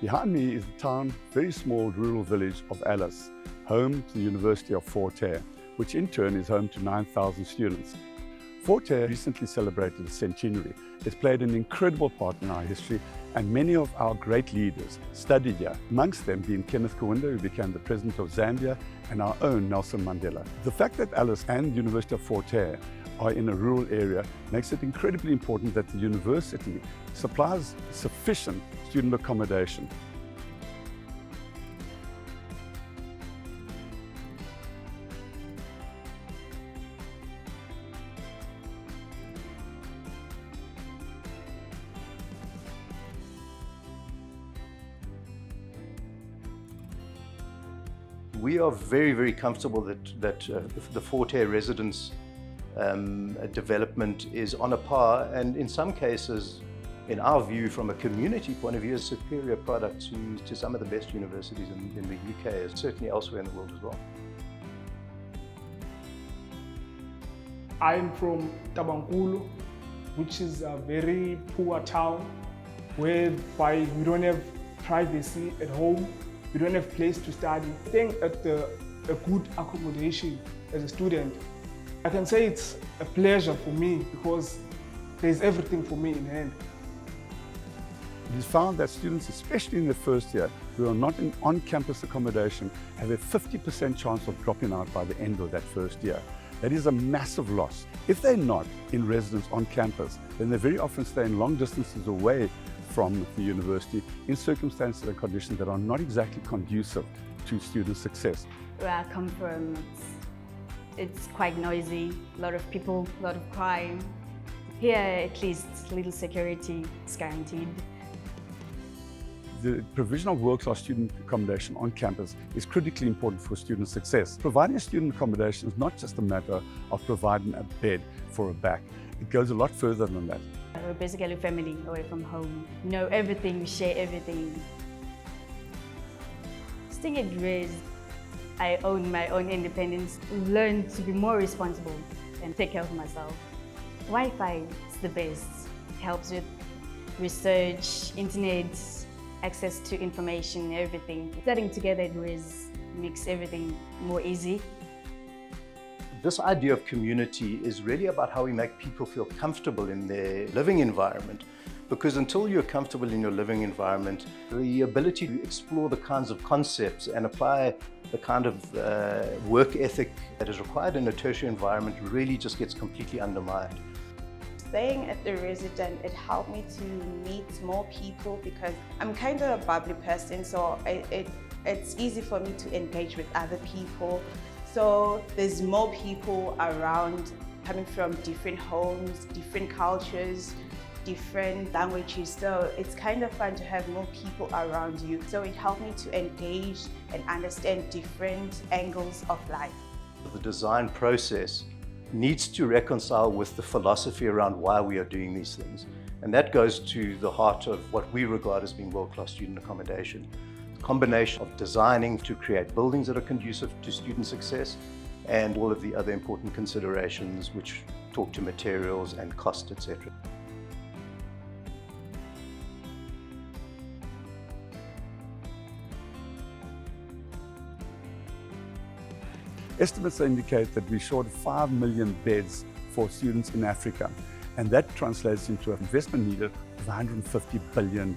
Behind me is the town, very small rural village of Alice, home to the University of Fort Hare, which in turn is home to 9,000 students. Fort Hare recently celebrated its centenary. It's played an incredible part in our history, and many of our great leaders studied here, amongst them being Kenneth Kaunda, who became the President of Zambia, and our own Nelson Mandela. The fact that Alice and the University of Fort Hare are in a rural area makes it incredibly important that the university supplies sufficient student accommodation. We are very, very comfortable that the Fort Hare residence development is on a par, and in some cases, in our view, from a community point of view, a superior product to some of the best universities in the UK, and certainly elsewhere in the world as well. I'm from Tabankulu, which is a very poor town, whereby we don't have privacy at home. We don't have a place to study. Staying at a good accommodation as a student, I can say it's a pleasure for me because there's everything for me in hand. It is found that students, especially in the first year, who are not in on-campus accommodation, have a 50% chance of dropping out by the end of that first year. That is a massive loss. If they're not in residence on campus, then they very often stay in long distances away from the university in circumstances and conditions that are not exactly conducive to student success. Where I come from, it's quite noisy, a lot of people, a lot of crime. Here, at least, little security is guaranteed. The provision of world-class student accommodation on campus is critically important for student success. Providing student accommodation is not just a matter of providing a bed for a back. It goes a lot further than that. We're basically family away from home. We know everything, we share everything. Staying at Grace, I own my own independence, learn to be more responsible and take care of myself. Wi-Fi is the best. It helps with research, internet, access to information, everything. Studying together at Grace makes everything more easy. This idea of community is really about how we make people feel comfortable in their living environment, because until you're comfortable in your living environment, the ability to explore the kinds of concepts and apply the kind of work ethic that is required in a tertiary environment really just gets completely undermined. Staying at the residence, it helped me to meet more people because I'm kind of a bubbly person, so it's easy for me to engage with other people. So there's more people around coming from different homes, different cultures, different languages. So it's kind of fun to have more people around you. So it helped me to engage and understand different angles of life. The design process needs to reconcile with the philosophy around why we are doing these things. And that goes to the heart of what we regard as being world-class student accommodation. Combination of designing to create buildings that are conducive to student success and all of the other important considerations which talk to materials and cost, etc. Estimates indicate that we're short of 5 million beds for students in Africa, and that translates into an investment needed of $150 billion.